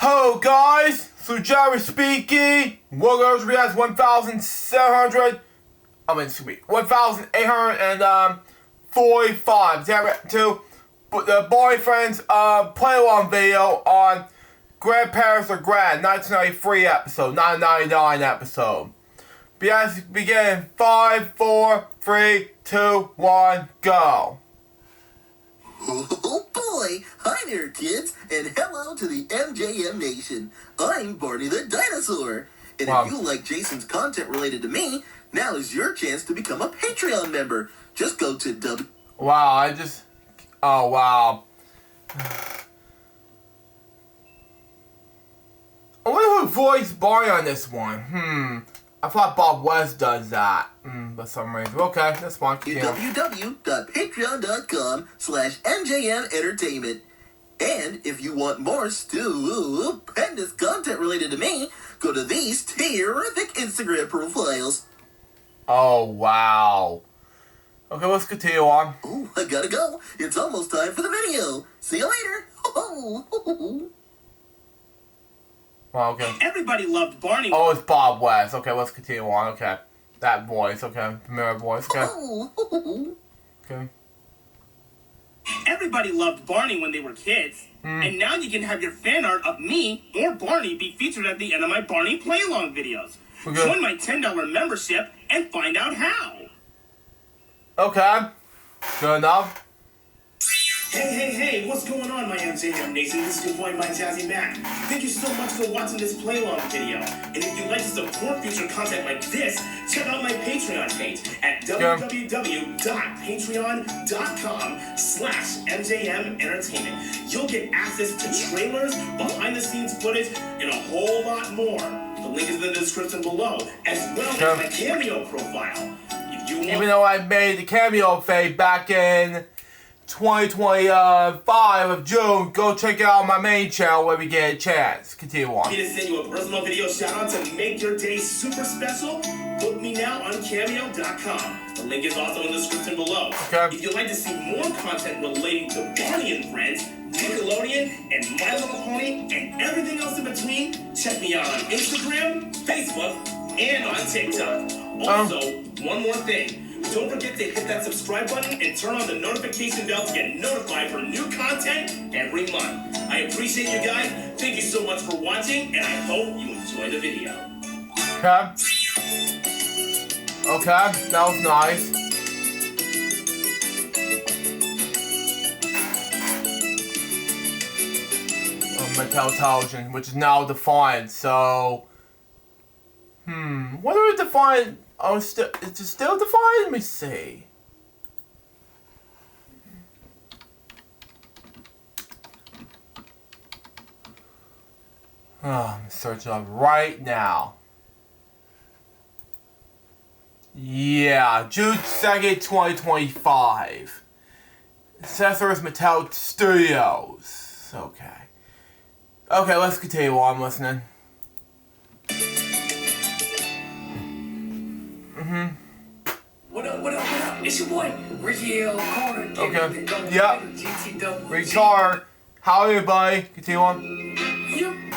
Hello guys, so Jerry speaking. Warriors has 1,845. To the boyfriend's play along video on Grandparents Are Grand 1993 episode, 1999 episode. Begin 5, 4, 3, 2, 1, go. Oh boy! Hi there, kids, and hello to the MJM Nation. I'm Barney the Dinosaur. And Wow. If you like Jason's content related to me, now is your chance to become a Patreon member. Just go to Wow, oh wow. I wonder who voiced Barney on this one. I thought Bob West does that. For some reason. Okay, that's fine. www.patreon.com/MJM Entertainment. And if you want more stupendous content related to me, go to these terrific Instagram profiles. Oh, wow. Okay, let's continue on. Oh, I gotta go. It's almost time for the video. See you later. Oh, okay. Everybody loved Barney. Oh, it's Bob West. Okay, let's continue on. Okay. That voice. Okay. Familiar voice. Okay. Okay. Everybody loved Barney when they were kids. And now you can have your fan art of me or Barney be featured at the end of my Barney play-along videos. Okay. Join my $10 membership and find out how. Okay. Good enough. Hey, what's going on, my MJM Nation? This is your boy, my Jazzy Mac. Thank you so much for watching this play-along video. And if you'd like to support future content like this, check out my Patreon page at www.patreon.com/MJM Entertainment. You'll get access to trailers, behind-the-scenes footage, and a whole lot more. The link is in the description below, as well as my Cameo profile. If you want... Even though I made the cameo fade back in 2025 of June, go check it out on my main channel where we get a chance. Continue on. Me to send you a personal video shout out to make your day super special? Book me now on Cameo.com. The link is also in the description below. Okay. If you'd like to see more content relating to Barney and Friends, Nickelodeon, and My Little Pony, and everything else in between, check me out on Instagram, Facebook, and on TikTok. Also, one more thing. Don't forget to hit that subscribe button and turn on the notification bell to get notified for new content every month. I appreciate you guys. Thank you so much for watching, and I hope you enjoy the video. Okay. Okay, that was nice. Mattel Television, which is now Defiant, so... What are we Defiant? Oh, is it still Defiant? Let me see. I'm searching up right now. Yeah, June 2nd, 2025. Accessories Mattel Studios. Okay. Okay, let's continue on listening. What up? It's your boy, Ricky L. Carter. Okay. Yep. Ricky Carter. How are you, buddy? Continue on.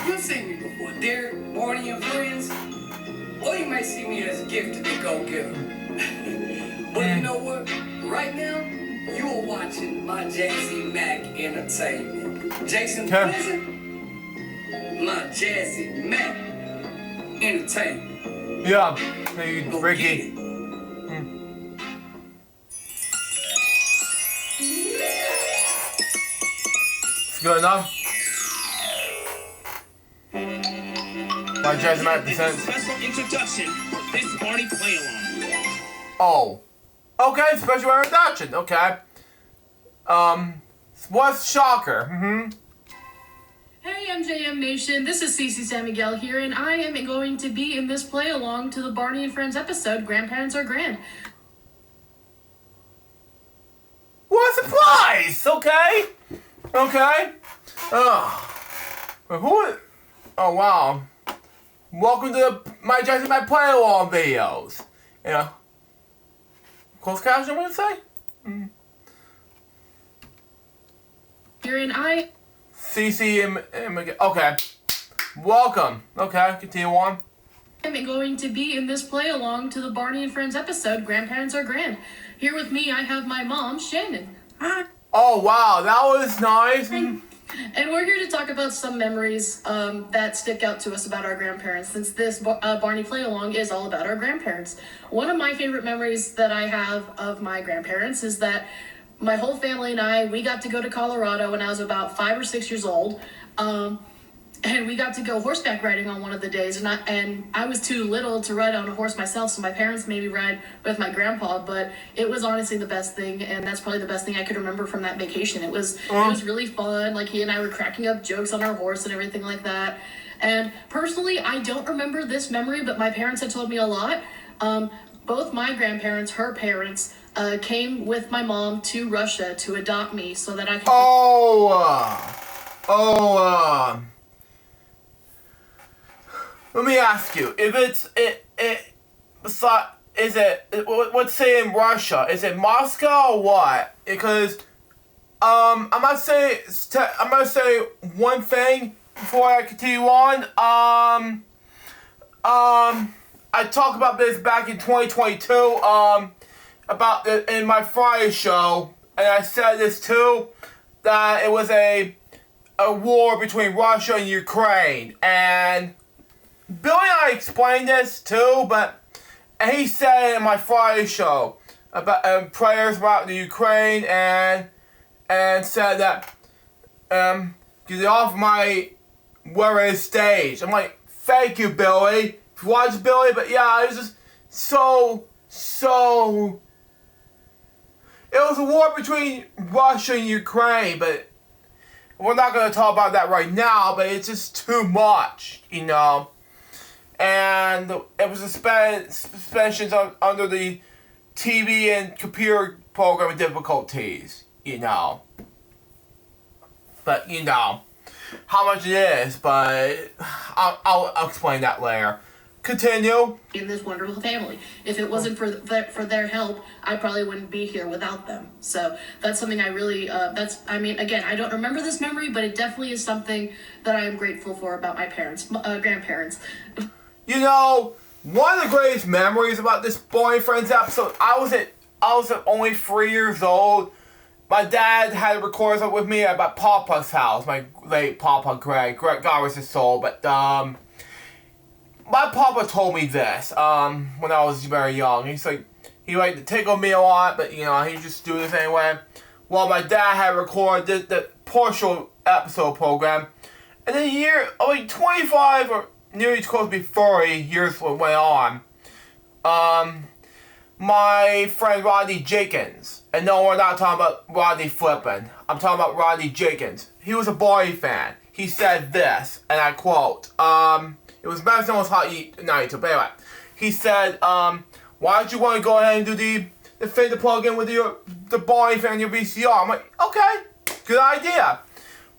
You've seen me before. Derek, Barney, and Friends. Or you might see me as a gift to the go-getter. But you know what? Right now, you are watching my Jazzy Mac Entertainment. Jason Pleasant, my Jazzy Mac Entertainment. Yeah. Hey, Ricky. Good enough. My Jazzy Mac presents. Special introduction for this Barney play-along. Oh. Okay, special introduction. Okay. What's Shocker? Hey MJM Nation, this is Cece San Miguel here, and I am going to be in this play-along to the Barney and Friends episode, Grandparents Are Grand. What a surprise! Okay. Okay. Oh, wow. Welcome to my Jazzy Mac play-along videos. Yeah. Closed caption, what did it say? Here and I... CC and okay. Welcome. Okay, continue on. I'm going to be in this play along to the Barney and Friends episode, Grandparents Are Grand. Here with me, I have my mom, Shannon. Oh, wow, that was nice. And we're here to talk about some memories that stick out to us about our grandparents, since this Barney play along is all about our grandparents. One of my favorite memories that I have of my grandparents is that my whole family and I, we got to go to Colorado when I was about 5 or 6 years old. And we got to go horseback riding on one of the days, and I was too little to ride on a horse myself, so my parents made me ride with my grandpa. But it was honestly the best thing, and that's probably the best thing I could remember from that vacation. It was really fun. Like, he and I were cracking up jokes on our horse and everything like that. And personally, I don't remember this memory, but my parents had told me a lot. Both my grandparents, her parents, came with my mom to Russia to adopt me so that I could. Let me ask you, if what's say in Russia? Is it Moscow or what? Because I'm gonna say one thing before I continue on. I talked about this back in 2022. In my Friday show, and I said this too, that it was a war between Russia and Ukraine, and Billy and I explained this too, and he said in my Friday show about prayers about the Ukraine, and said that get off my worried stage. I'm like, thank you, Billy. If you watch Billy, but yeah, it was just so. It was a war between Russia and Ukraine, but we're not going to talk about that right now, but it's just too much, you know. And it was suspensions under the TV and computer program difficulties, you know. But, you know, how much it is, but I'll explain that later. Continue. In this wonderful family. If it wasn't for their help, I probably wouldn't be here without them. So that's something I really, again, I don't remember this memory, but it definitely is something that I am grateful for about my grandparents. You know, one of the greatest memories about this Barney Friends episode, I was at only 3 years old. My dad had a recorder with me at my Papa's house, my late Papa Greg. God rest his soul, but my Papa told me this when I was very young. He's like, he liked to tickle me a lot, but you know, he just do this anyway. Well, my dad had recorded the partial episode program, and then 25 or nearly close to be 30 years went on. My friend Rodney Jenkins, and no, we're not talking about Rodney Flippin. I'm talking about Rodney Jenkins. He was a Barney fan. He said this, and I quote, it was better than it was hot night, so anyway. He said, why don't you want to go ahead and do the thing to plug in with the Barney fan, your VCR? I'm like, okay, good idea.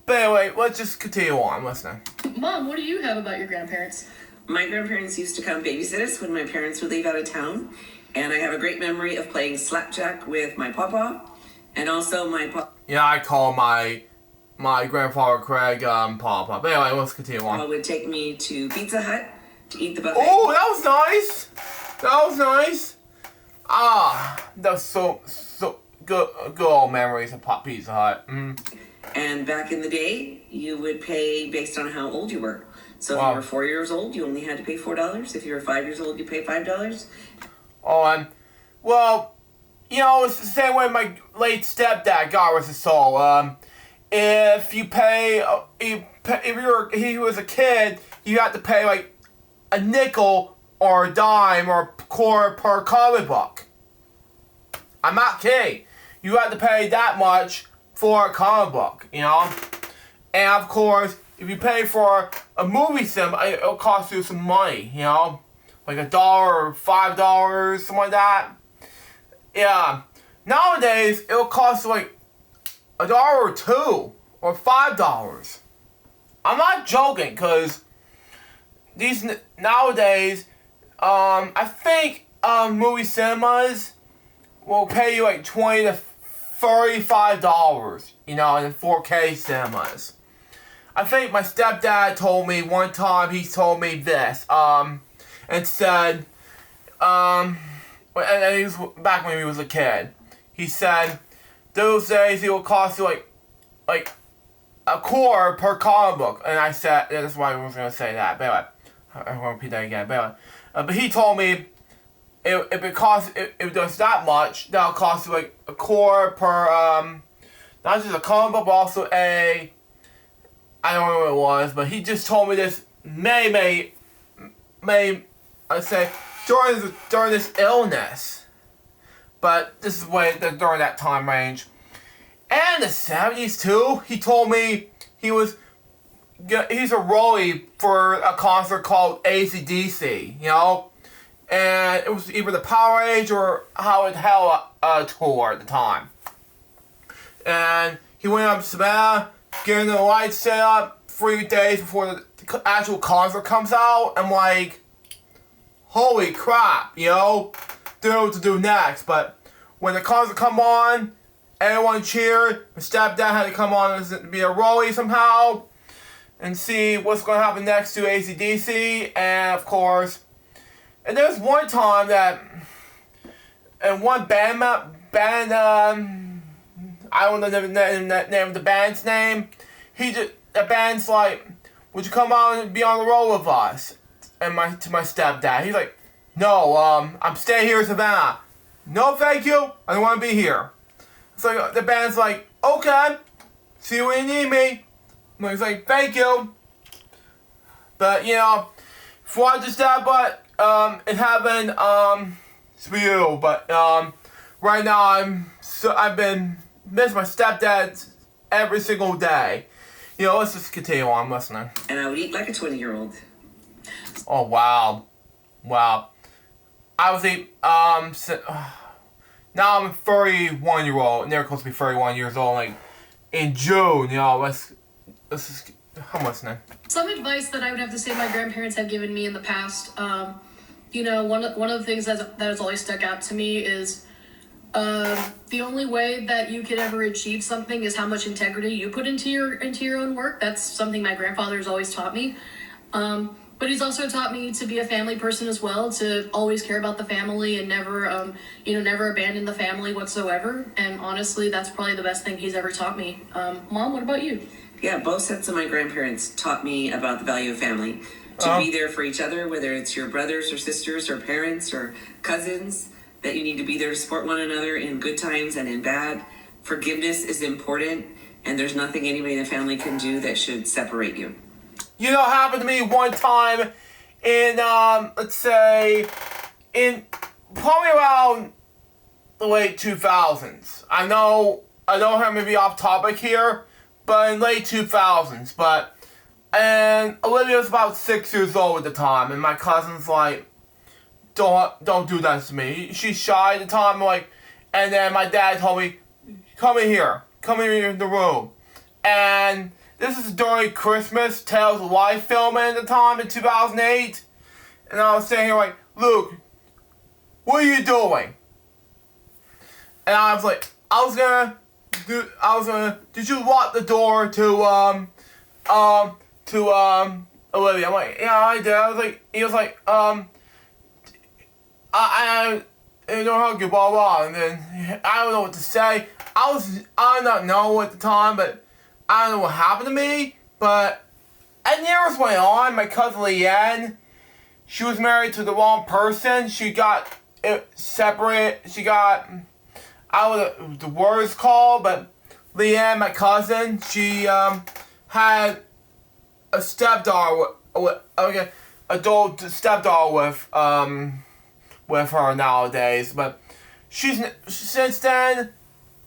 But anyway, let's just continue on. I'm listening. Mom, what do you have about your grandparents? My grandparents used to come babysit us when my parents would leave out of town. And I have a great memory of playing slapjack with my papa. And also my papa. Yeah, I call my grandfather Craig Papa. But anyway, let's continue on. Would take me to Pizza Hut to eat the buffet. Oh, that was nice. That was nice. That's so good old memories of Pizza Hut. And back in the day, you would pay based on how old you were. So if you were 4 years old, you only had to pay $4. If you were 5 years old, you pay $5. Oh, well, you know, it's the same way my late stepdad, God rest his soul. If you pay, if he was a kid, you had to pay like a nickel or a dime or a quarter per comic book. I'm not kidding. You had to pay that much for a comic book, you know? And of course, if you pay for a movie sim, it'll cost you some money, you know? Like $1 or $5, something like that. Yeah. Nowadays, it'll cost like $1 or $2 or $5. I'm not joking, because nowadays, I think movie cinemas will pay you like $20 to $35, you know, in 4K cinemas. I think my stepdad told me one time, he told me this, and said, and he was back when he was a kid. He said, those days it would cost you like a quarter per comic book. And I said, that's why I was going to say that. But anyway, I'm going to repeat that again. But anyway, but he told me, if there's that much, that'll cost you like a quarter per, not just a comic book, but also I don't know what it was, but he just told me this May, I say, during this illness. But this is during that time range. And the 70s too, he told me he's a rollie for a concert called AC/DC, you know? And it was either the Power Age or Howard Hell tour at the time. And he went up to Savannah, getting the lights set up 3 days before the actual concert comes out. I'm like, holy crap, you know? Don't know what to do next. But when the concert come on, everyone cheered. My stepdad had to come on and be a rollie somehow and see what's going to happen next to AC/DC. And of course, and there was one time that, and one band, I don't know the name of the band's name. The band's like, would you come out and be on the road with us? And to my stepdad, he's like, no, I'm staying here in Savannah. No, thank you. I don't want to be here. So the band's like, okay, see you when you need me. And he's like, thank you. But you know, before I just that, but it happened it's for you. But right now I've been missing my stepdad every single day. You know, let's just continue on listening. And I would eat like a 20-year-old. Oh wow. I was now I'm a 31-year-old, never close to be 31 years old, like in June, you know, let's just, I'm listening. Some advice that I would have to say my grandparents have given me in the past, you know, one of the things that has always stuck out to me is the only way that you could ever achieve something is how much integrity you put into your own work. That's something my grandfather has always taught me. But he's also taught me to be a family person as well, to always care about the family and never, never abandon the family whatsoever. And honestly, that's probably the best thing he's ever taught me. Mom, what about you? Yeah, both sets of my grandparents taught me about the value of family. To be there for each other, whether it's your brothers or sisters or parents or cousins, that you need to be there to support one another in good times and in bad. Forgiveness is important, and there's nothing anybody in the family can do that should separate you. You know, it happened to me one time in, let's say, in probably around the late 2000s. I know I'm gonna be off topic here, but in late 2000s. And Olivia was about 6 years old at the time, and my cousin's like, don't do that to me. She's shy at the time, like, and then my dad told me, come in here in the room, and this is during Christmas Tales of Life filming at the time in 2008. And I was sitting here like, Luke, what are you doing? And I was like, did you lock the door to Olivia? I'm like, yeah, I did. I was like, he was like, I don't hug you, blah, blah. And then, I don't know what to say. I did not know at the time, but I don't know what happened to me, but as years went on, my cousin Leanne, she was married to the wrong person. She got separated. She got, I don't know what the word's called, but Leanne, my cousin, she had a stepdaughter, adult stepdaughter with her nowadays. But since then,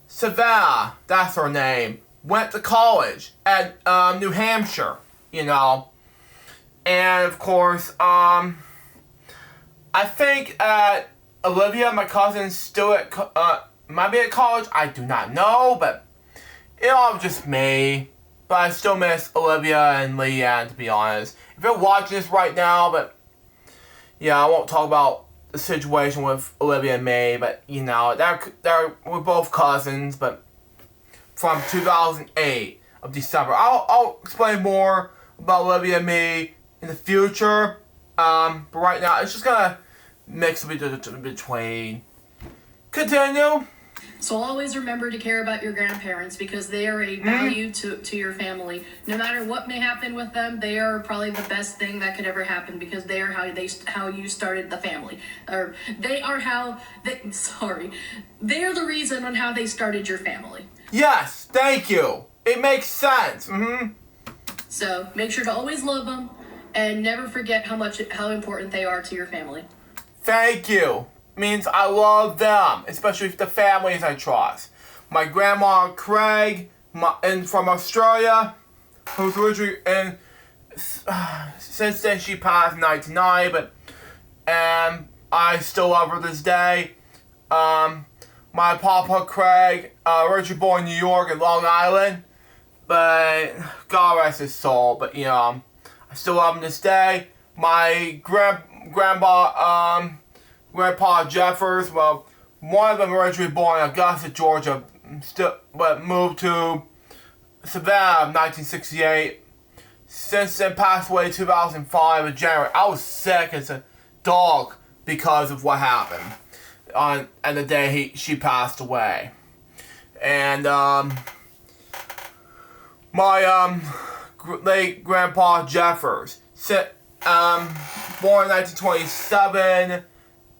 Savannah, that's her name, went to college at New Hampshire, you know. And of course, I think Olivia, my cousin, still might be at college. I do not know, but it all just me. But I still miss Olivia and Leanne, to be honest. If you're watching this right now, but yeah, I won't talk about the situation with Olivia and me, but you know, we're both cousins, but from 2008. of December. I'll explain more about Olivia and me in the future. But right now, it's just gonna mix between. Continue. So always remember to care about your grandparents because they are a value to your family. No matter what may happen with them, they are probably the best thing that could ever happen because they are how you started the family. Or they are they are the reason on how they started your family. Yes, thank you. It makes sense. So make sure to always love them and never forget how important they are to your family. Thank you. Means I love them, especially the families I trust. My grandma Craig, from Australia, who's originally since then she passed in 1990, but I still love her this day. My Papa Craig, originally born in New York and Long Island, but God rest his soul. But I still love him this day. My Grandpa Jeffers, well, one of them originally born in Augusta, Georgia, but moved to Savannah in 1968. Since then, passed away in 2005 in January. I was sick as a dog because of what happened on the day she passed away. And my late Grandpa Jeffers, born in 1927.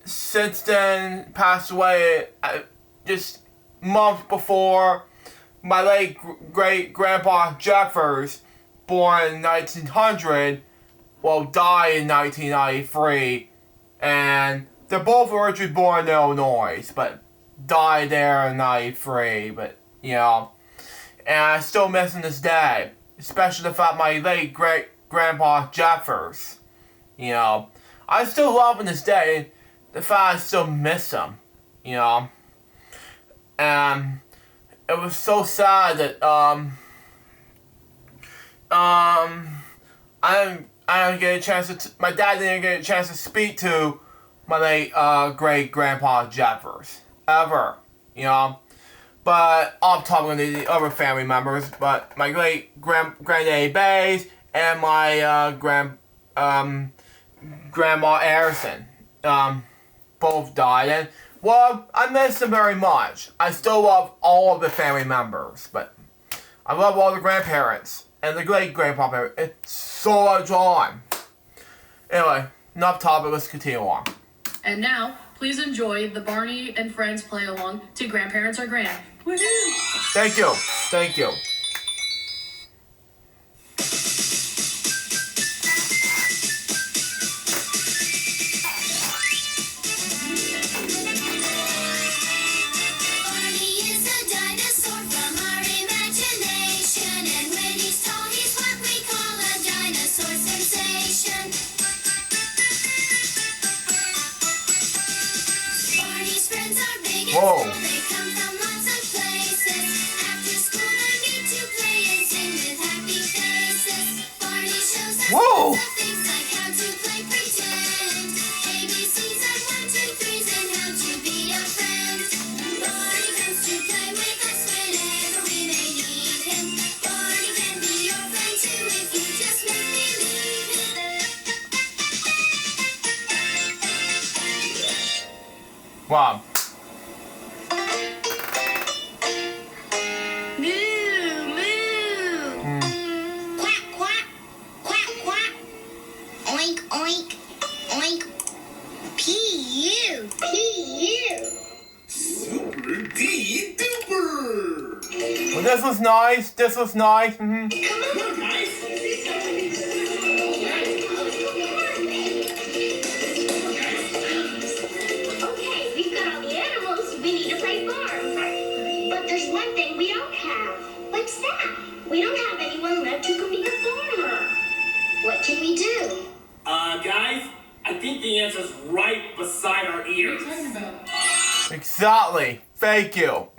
Since then, passed away just months before. My late great grandpa Jeffers, born in 1900, died in 1993, and they're both originally born in Illinois, but died there in 93. But and I still miss him this day, especially the fact my late great grandpa Jeffers. I still love him this day. The fact I still miss him, and it was so sad that I didn't get a chance to. My dad didn't get a chance to speak to my late great grandpa Jeffers ever, But I'm talking to the other family members. But my great granddaddy Bays and my grandma Harrison. Both died, and I miss them very much. I still love all of the family members, but I love all the grandparents and the great grandpa. It's so much on. Anyway, enough topic. Let's continue on. And now, please enjoy the Barney and Friends play along to Grandparents Are Grand. Woohoo! Thank you. Thank you. Whoa. They come from lots of places. After school they get to play and sing with happy faces. Barney shows us Whoa. lots of things like how to play pretend. ABCs and 1, 2, 3s and how to be a friend. Barney comes to play with us whenever we may need him. Barney can be your friend too if you just make believe him. Wow. Well, this was nice. This was nice. Come on, guys. Okay, we've got all the animals. We need to play farm. But there's one thing we don't have. What's that? We don't have anyone left who can be a farmer. What can we do? Guys, I think the answer's right beside our ears. What are you talking about? Exactly. Thank you.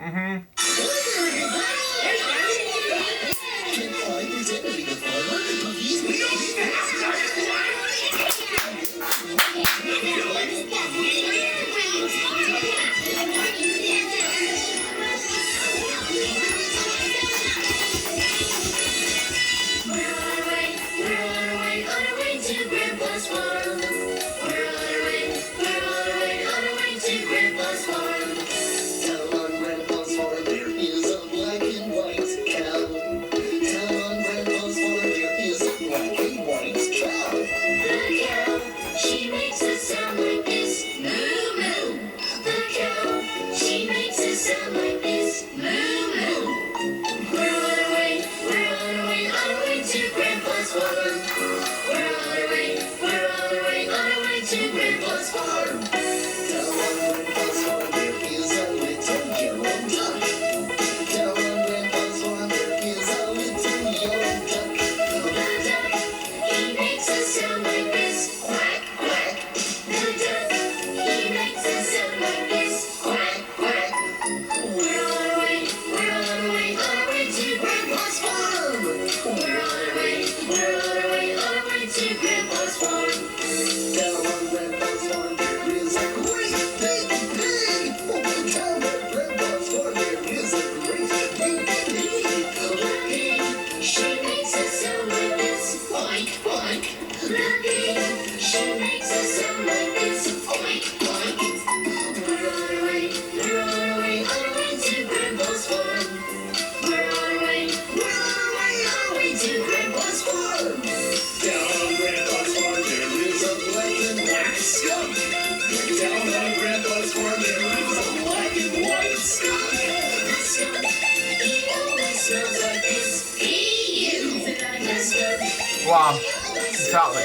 Wow, exactly.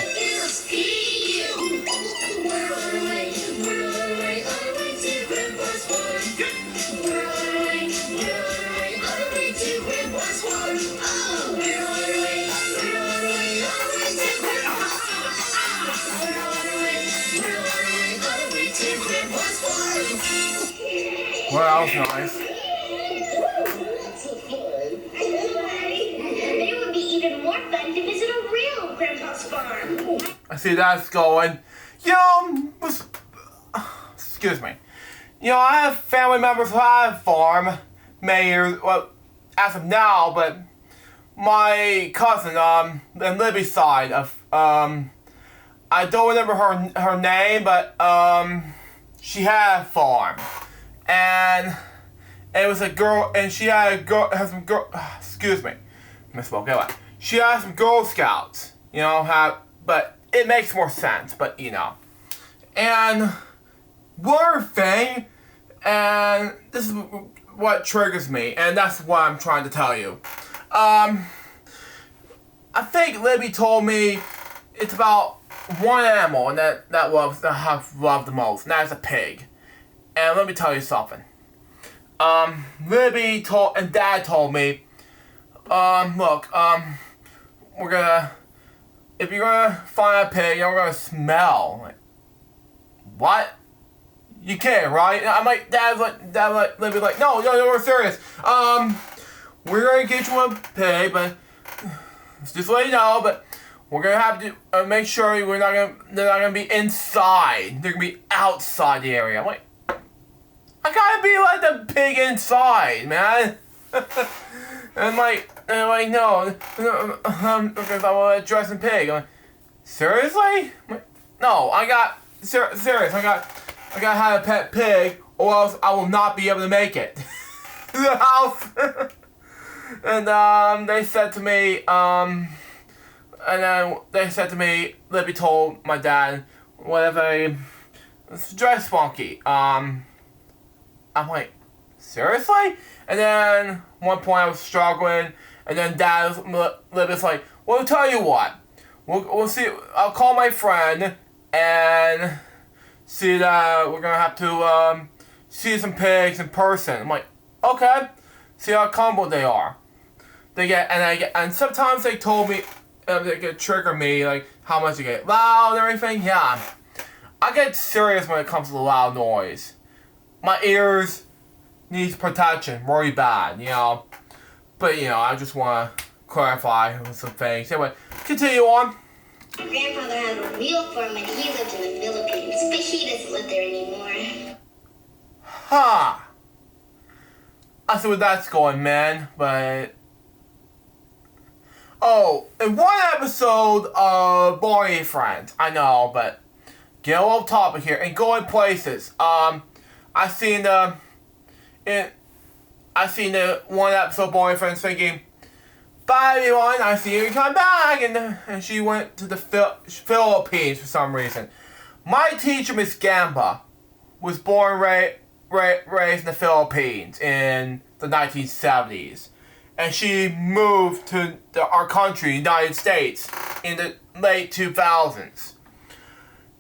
Well, that was nice. It would be even more fun to visit a real grandpa's farm. I see that's going. You know, excuse me. You know, I have family members who have farm many years, well, as of now, but my cousin, on Libby's side of, I don't remember her name, but, she had a farm. And it was a girl, and she had some girl, excuse me, misspoke, anyway. She had some Girl Scouts, you know, but it makes more sense, but, you know. And one thing, and this is what triggers me, and that's what I'm trying to tell you. I think Libby told me it's about one animal and that I've loved the most, and that's a pig. And let me tell you something. Libby and Dad told me, look, we're gonna, if you're gonna find a pig, you're gonna smell. Like, what? You can't, right? I'm like, Dad's like, Libby's like, no, we're serious. We're gonna get you a pig, but just let you know, but we're gonna have to make sure they're not gonna be inside. They're gonna be outside the area. I'm like, I gotta be like the pig inside, man. and I'm like, no, because I want a dressing pig. I'm like, seriously? I'm like, no, serious. I gotta have a pet pig, or else I will not be able to make it to the house. And they said to me, Libby told my dad, whatever, it's dress funky. I'm like, seriously? And then one point I was struggling, and then Libby's like, well, I'll tell you what, we'll see. I'll call my friend and see that we're gonna have to see some pigs in person. I'm like, okay. See how comfortable they are. And sometimes they told me they could trigger me, like how much they get loud and everything. Yeah, I get serious when it comes to the loud noise. My ears needs protection really bad, you know. But you know, I just want to clarify with some things. Anyway, continue on. My grandfather had a real farm when he lived in the Philippines, but he doesn't live there anymore. Huh. I see where that's going, man, but... Oh, in one episode of Barney and Friends, I know, but get a little topic here, and going places. I seen the one episode of Barney and Friends thinking, bye everyone, I see you come back, and she went to the Philippines for some reason. My teacher, Miss Gamba, was born raised in the Philippines in the 1970s. And she moved to our country, United States, in the late 2000s.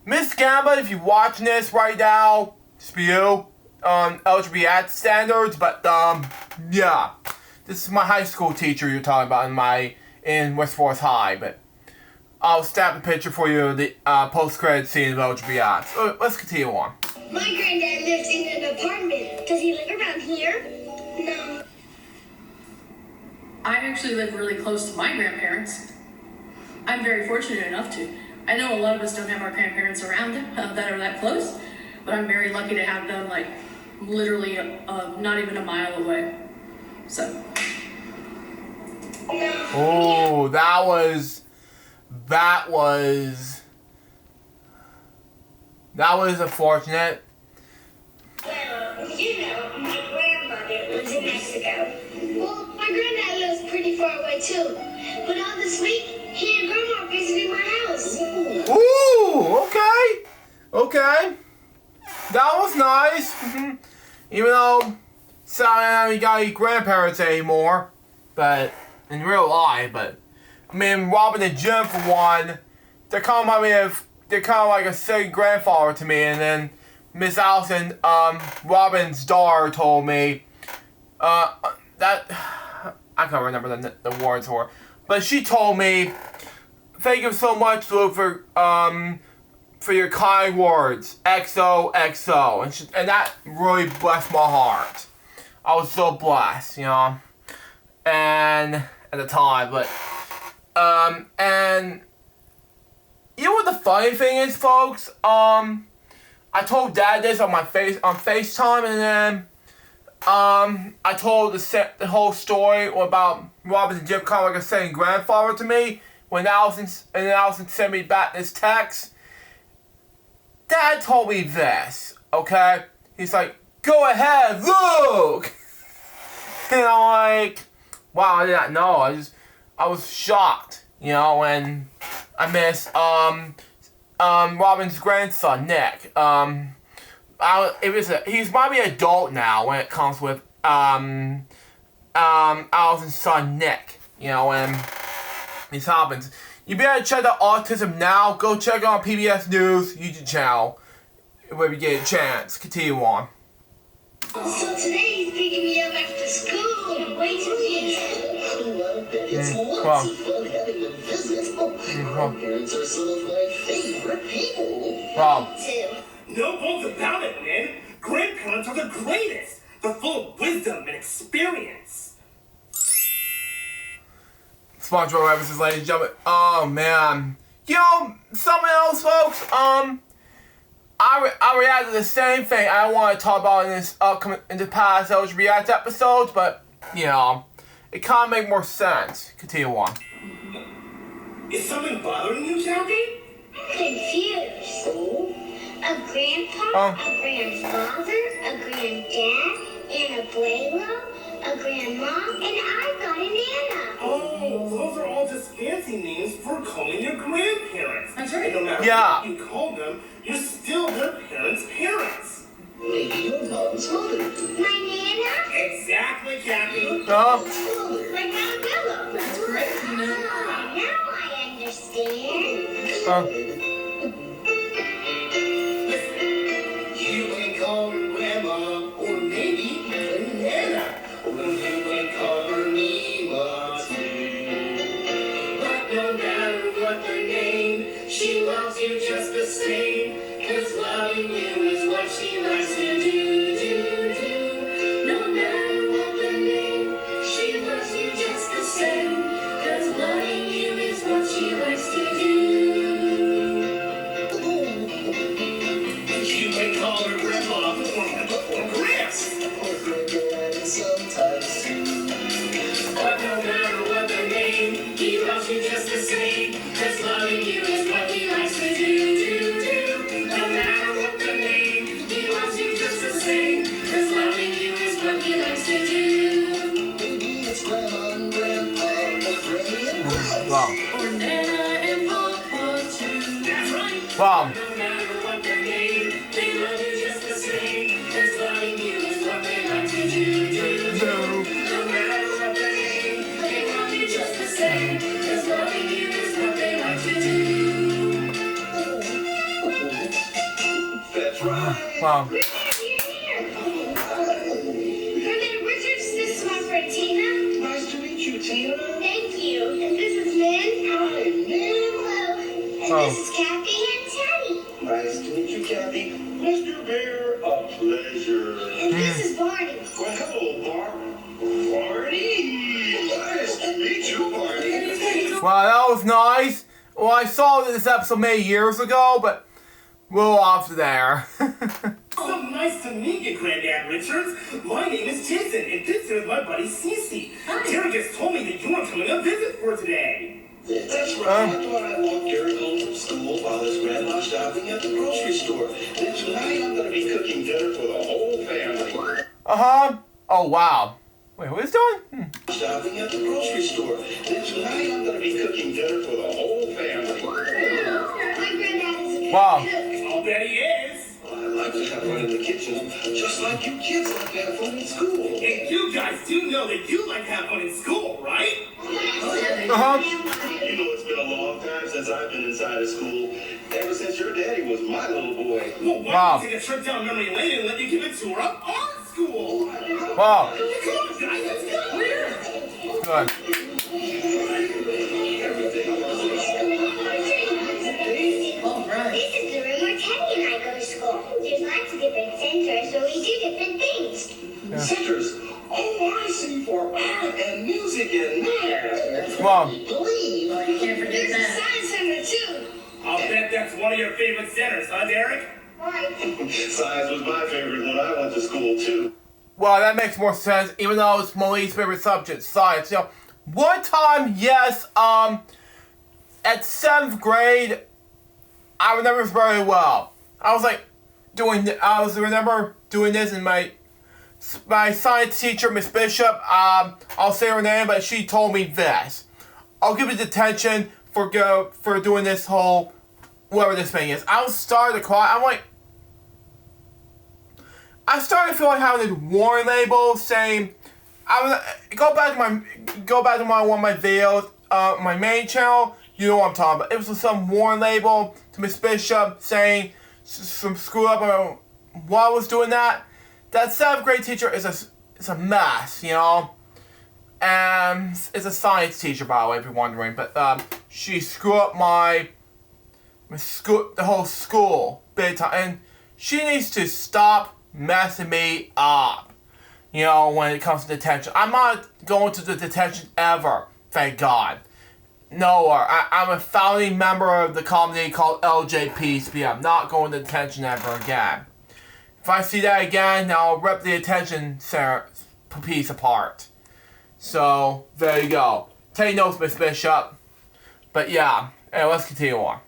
Miss Gamba, if you're watching this right now, it's for you, LGBT standards, but, yeah. This is my high school teacher you're talking about in West Forest High, but I'll snap a picture for you, the post-credit scene of LGBT. So, let's continue on. My granddad lives in an apartment. Does he live around here? No. I actually live really close to my grandparents. I'm very fortunate enough to. I know a lot of us don't have our grandparents around that are that close, but I'm very lucky to have them, like, literally not even a mile away. So. Oh, that was unfortunate. Well, you know, my grandmother lives in Mexico. Well, my granddad lives pretty far away too. But all this week, he and Grandma visited my house. Ooh, okay. That was nice. Even though sorry I haven't got any grandparents anymore, but in real life, but I mean, Robin and Jim for one. They're kind of like a second grandfather to me. And then Miss Allison, Robin's daughter, told me that I can't remember the words for her, but she told me, "Thank you so much, Luke, for your kind words, XOXO," and that really blessed my heart. I was so blessed, and at the time, but and you know what the funny thing is, folks? I told Dad this on FaceTime, and then I told the whole story about Robin and Jim, kind of like a second grandfather to me. When Allison sent me back this text, Dad told me this, okay? He's like, "Go ahead, look!" And I'm like, wow, I did not know. I was shocked, when I missed, Robin's grandson, Nick. He's probably an adult now when it comes with, Allison's son, Nick, and these happens. You better check out Autism Now. Go check it on PBS News YouTube channel when you get a chance. Continue on. So today he's picking me up after school. Can't wait to meet him. I bet it's lots of fun having them visit. Grandparents are some of my favorite people. Wow. Too. No bones about it, man. Grandparents are the greatest. They're full of wisdom and experience. SpongeBob references, ladies and gentlemen. Oh man, something else, folks. I reacted to the same thing. I don't want to talk about in the past React episodes, but it kind of make more sense. Continue on. Is something bothering you, Kathy? Confused. A grandpa, a grandfather, a granddad, an abuelo, a grandma, and I've got a nana. Oh, those are all just fancy names for calling your grandparents. That's right. And no matter what you call them, you're still their parents' parents. Maybe your mom's mother. My nana? Exactly, Kathy. Like my pillow. That's correct, Tina. Now I understand. You can call her grandma, or maybe even Nana, or you can call her Mima too. But no matter what the name, she loves you just the same. 'Cause loving you is what she likes to do. No matter what the name, she loves you just the same. 'Cause loving you is what she likes to do. You can call her grandma or Gramps. Or granddad sometimes too. But no matter what the name, he loves you just the same. 'Cause loving you is what he likes to do. No matter what the name, he loves you just the same. 'Cause loving you is what he likes to do. Maybe it's grandma and grandpa, or granny and Gramps. Wow. Or Nana and Papa too. That's right. Wow. No matter what the name, they love you just the same. 'Cause loving you is what they like to do. No matter what the name, they love you just the same. 'Cause loving you is what they like to do. That's right. Wow. President Richards, this is my friend Tina. Nice to meet you, Tina. Thank you. And this is Lynn. Hi, Lynn. Hello. And Oh. this is Kathy and Teddy. Nice to meet you, Kathy. Mr. Bear, a pleasure. And this is Barney. Well, hello, Barney. Nice to meet you, Barney. Wow, that was nice. Well, I saw this episode many years ago, but we'll off there. So nice to meet you, Granddad Richards. My name is Jason, and this is my buddy Cece. Derek just told me that you were coming a visit for today. That's right. I thought I walked Derek home from school while his grandma shopping at the grocery store. Then tonight I'm going to be cooking dinner for the whole family. Oh, wow. Wait, what is doing? Shopping at the grocery store. Then tonight I'm going to be cooking dinner for the whole family. My granddad is a good Wow. cook. I'll bet he is. I like to have fun in the kitchen, just like you kids like to have fun in school. And you guys do know that you like to have fun in school, right? Uh-huh. You know, it's been a long time since I've been inside of school. Ever since your daddy was my little boy. Well, why Wow. don't you take a trip down memory lane and let you give a tour of our school? Wow. Come on, guys, let's go. Good. All right. This is the room where Teddy and I go to school. There's lots of different centers, so we do different things. Centers. Oh, I see, for art and music and math. Wow. Believe. Well, you can't forget There's a that. science center too. I'll bet that's one of your favorite centers, huh, Derek? Why? Science was my favorite when I went to school, too. Well, that makes more sense, even though it's my least favorite subject, science. You know, one time, yes, at 7th grade, I remember very well. I remember doing this, and my science teacher, Miss Bishop, I'll say her name, but she told me this. I'll give you detention for doing this whole, whatever this thing is. I started to cry. I started to feel like having this warning label saying, go back to one of my videos, my main channel. You know what I'm talking about. It was some warning label to Miss Bishop saying some screw up while I was doing that. That 7th grade teacher is a mess, you know. And it's a science teacher, by the way, if you're wondering. But she screwed up the whole school big time, and she needs to stop messing me up. You know, when it comes to detention, I'm not going to the detention ever. Thank God. No, I'm a founding member of the community called LJPCBM. I'm not going to detention ever again. If I see that again, I'll rip the detention piece apart. So, there you go. Take notes, Miss Bishop. But yeah, anyway, let's continue on.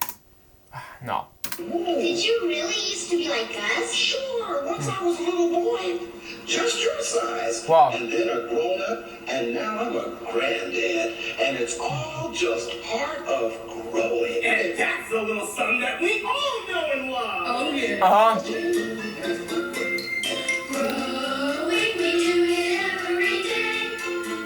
No. Did you really used to be like us? Sure, once I was a little boy. Just your size. Wow. And then a grown-up, and now I'm a granddad. And it's all just part of growing. And that's a little something that we all know and love. Oh, yeah. Uh-huh. Growing, we do it every day.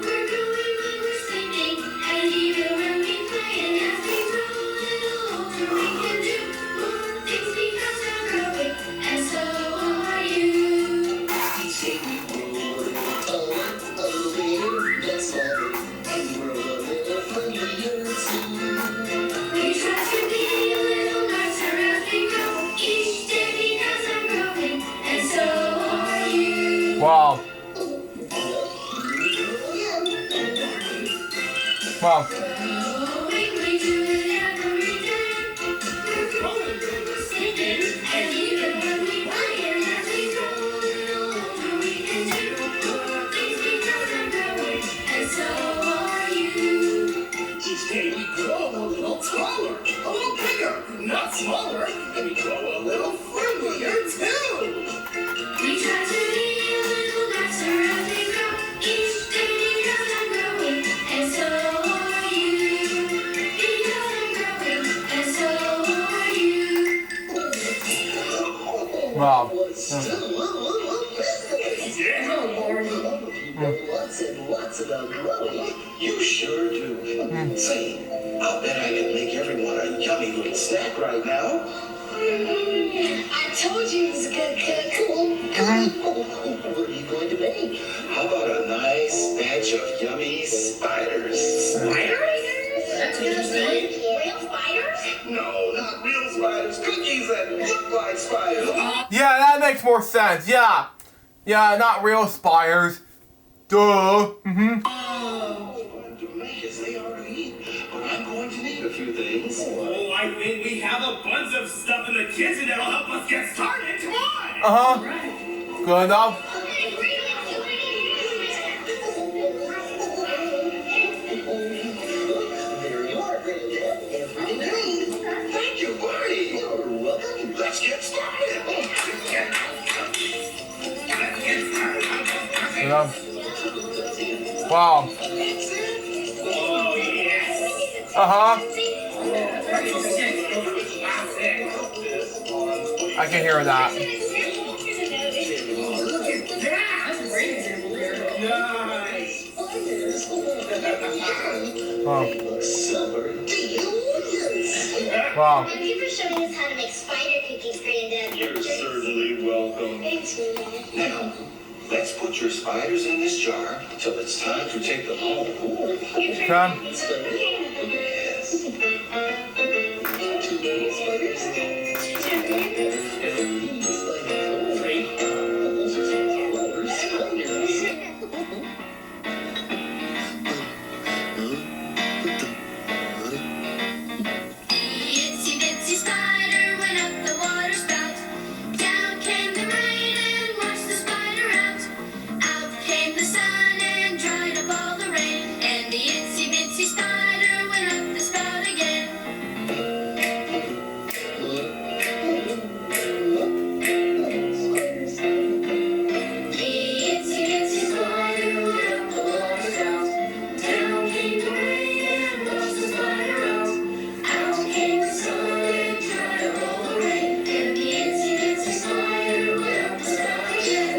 We're growing when we're sleeping, and even when we play. And as we grow a little older, we can do more things because we're growing, and so are you. Each day we grow a little taller, a little less harder, and grow a little friendlier too. We try to be a little nicer as we grow each day because I'm growing, and so are you. Wow. Wow. Growing, we do it every day. We're growing, we're singing, and even when we play, and as we grow a little older, we can do more things because I'm growing, and so are you. Each day we grow a little taller, a little bigger, not smaller, and we grow a little friendlier too. We try to be a little nicer as we grow each day because I'm growing, and so are you. Because I'm growing, and so are you. Wow. Yeah, Lots and lots about growing. you sure do. Say, I'll bet I can make everyone a yummy little snack right now. I told you he was a good cook. What are you going to make? How about a nice batch of yummy spiders? Spiders? That's interesting. Real spiders? No, not real spiders. Cookies that look like spiders. Yeah, that makes more sense. Yeah. Yeah, not real spiders. Duh. Mm-hmm. Delicious they are to eat, but I'm going to need a few things. Oh, I think we have a bunch of stuff in the kitchen that'll help us get started. Come on! Uh-huh. Right. Good enough. There you are, Granddad. Everything you need. Thank you, Barney. You're welcome. Let's get started. Good enough. Wow. Oh, yes. Uh-huh. Classic. I can hear that. Look at that. That's a great example there. Nice. Oh. Summer Wow. Thank you for showing us how to make spider cookies, Granddad. You're certainly welcome. Thanks, Mama. Now, let's put your spiders in this jar till it's time to take them home. Come. Yes. Itsy bitsy spider went up the water spout. Down came the rain and washed the spider out. Out came the sun and dried up all the rain. And the itsy bitsy spider went up the spout again. The itsy bitsy spider went up the water spout. Down came the rain and washed the spider out. Out came the sun and dried up all the rain. And the itsy bitsy spider went up the spout again.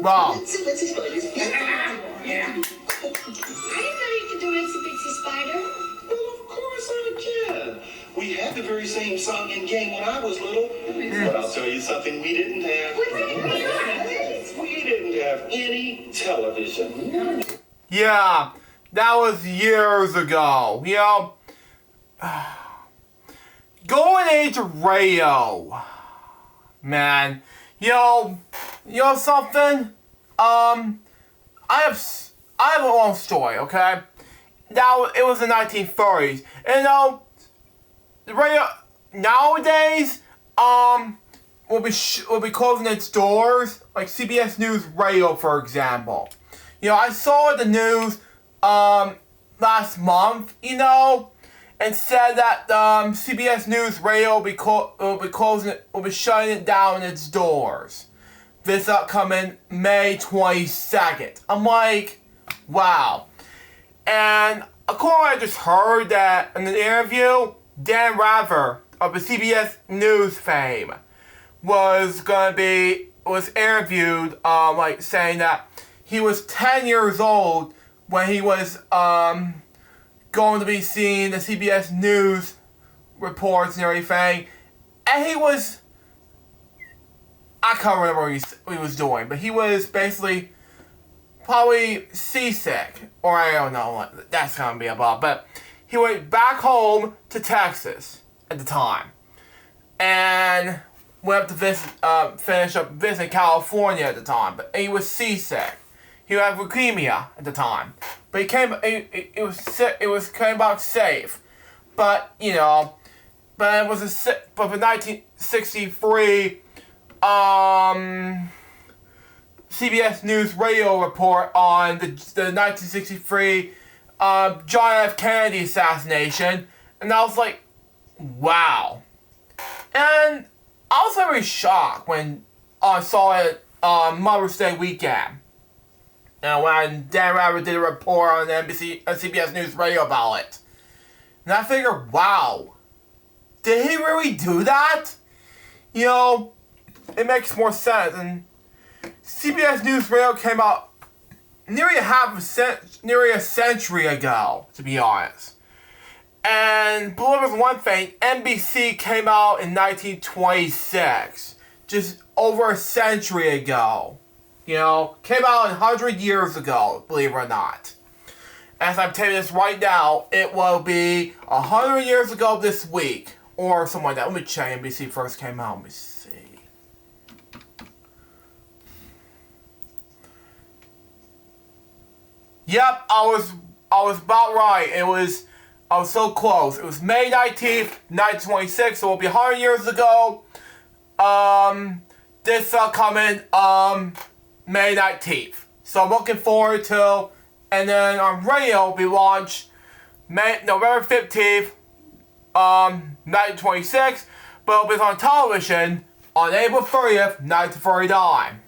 Wow. Itsy bitsy spiders. I didn't know you could do itsy bitsy spider. Well, of course I can. We had the very same song and game when I was little. But I'll tell you something we didn't have. We didn't have any television. Yeah, that was years ago. You know, golden age of radio, man. You know something. I have a long story. Okay, now it was the 1930s, and you know, the radio nowadays will be closing its doors, like CBS News Radio, for example. You know, I saw the news last month, you know, and said that CBS News Radio will be shutting it down its doors this upcoming May 22nd. I'm like, wow. And of course, I just heard that in an interview, Dan Rather of the CBS News fame was interviewed, like saying that he was 10 years old when he was going to be seeing the CBS News reports and everything, and he was, I can't remember what he was doing, but he was basically probably seasick, or I don't know what that's gonna be about, but he went back home to Texas at the time, and went up to finish up visiting California at the time, but he was seasick. He had leukemia at the time, but he came back safe. But you know, but it was the 1963 CBS News Radio report on the 1963 John F. Kennedy assassination, and I was like, wow. And I was very shocked when I saw it on Mother's Day weekend. And when Dan Rather did a report on CBS News Radio about it. And I figured, wow, did he really do that? You know, it makes more sense. And CBS News Radio came out nearly a century ago, to be honest. And believe it or one thing, NBC came out in 1926, just over a century ago. You know, came out 100 years ago, believe it or not. As I'm telling you this right now, it will be 100 years ago this week, or something like that. Let me check. NBC first came out. Let me see. Yep, I was about right. I was so close. It was May 19th, 1926, so it will be 100 years ago. This coming May 19th. So I'm looking forward to, and then on radio will be launched November 15th, 1926, but it'll be on television on April 30th, 1939.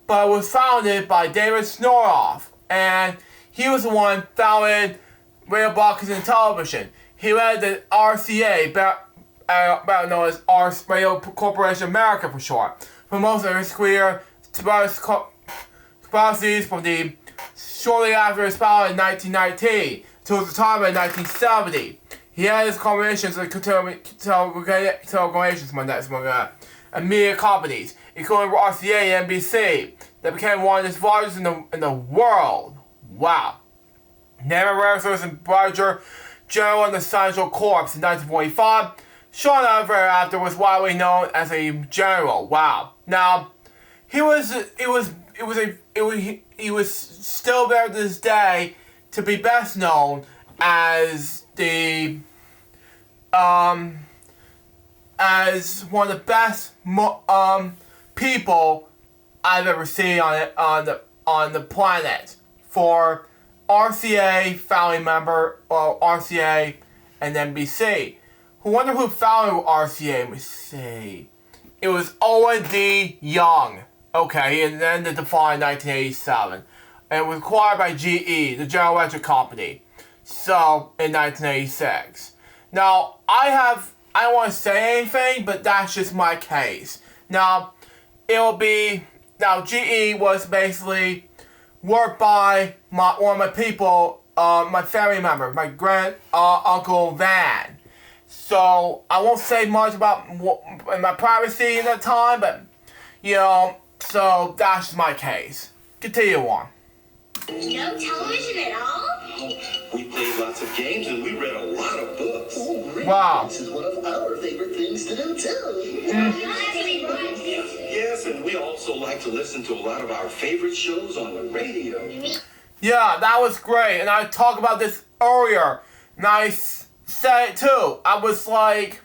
But it was founded by David Snoroff, and he was the one founded Radio Broadcasting Television. He led the RCA, better known as Radio Corporation America for short, for most of his career, capacities from the shortly after his founding in 1919 till his retirement in 1970. He had his combinations of telecommunications and media companies, including RCA and NBC, that became one of his largest in the world. Wow. Naval Air Service and Brigadier General in the Central Corps in 1945. Shortly thereafter was widely known as a general. Wow. Now, he was still there to this day to be best known as as one of the best people I've ever seen on the planet for RCA family member, RCA and NBC. Who wonder who founded RCA? Let me see. It was Owen D. Young. Okay, and then the decline in 1987. And it was acquired by GE, the General Electric Company. So, in 1986. Now, I don't want to say anything, but that's just my case. Now, GE was basically worked by one of my people, my family member, my Uncle Van. So, I won't say much about my privacy in that time, but, so that's my case. Continue on. No television at all? We played lots of games and we read a lot of books. Oh, great. Wow. This is one of our favorite things to do, too. Yes, and we also like to listen to a lot of our favorite shows on the radio. Yeah, that was great, and I talked about this earlier, and I said it too. I was like,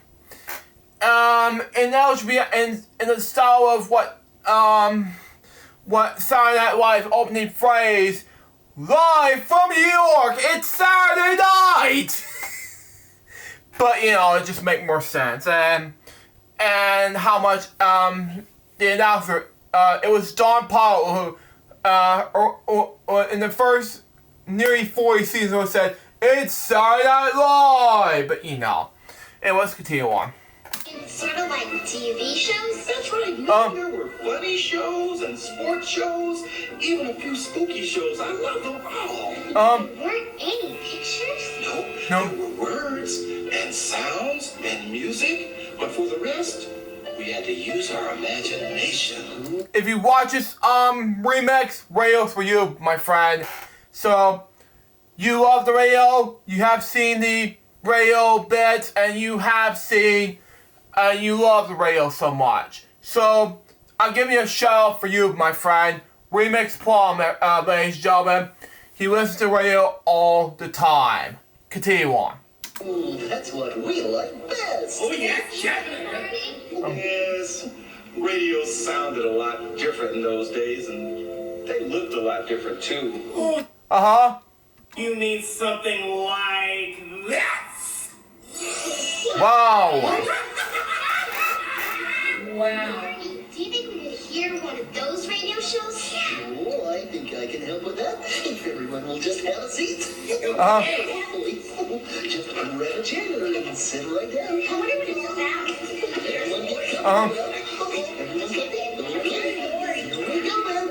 in LJPCBM, in the style of what Saturday Night Live opening phrase, live from New York, it's Saturday night! But, it just makes more sense, and how much, the announcer, it was Don Powell who, in the first nearly 40 seasons said, it's Saturday Night Live! But, let's continue on. It's sort of like TV shows? That's right. There were funny shows and sports shows, even a few spooky shows. I love them all. There weren't any pictures? No. There were words and sounds and music, but for the rest, we had to use our imagination. If you watch this remix, radio's for you, my friend. So, you love the radio, you have seen the radio bits, and you have seen, you love the radio so much. So, I'll give you a shout out for you, my friend. Remix Plum, ladies and gentlemen. He listens to radio all the time. Continue on. That's what we like best. Oh, yeah. Yes, radio sounded a lot different in those days, and they looked a lot different too. Uh-huh. You need something like this. Wow. Wow. Do you think we're going to hear one of those radio shows? Oh, I think I can help with that. If everyone will just have a seat. Just grab a chair and sit right down. I wonder what it's about. Everyone get comfortable. Everyone get okay. Here we go, man.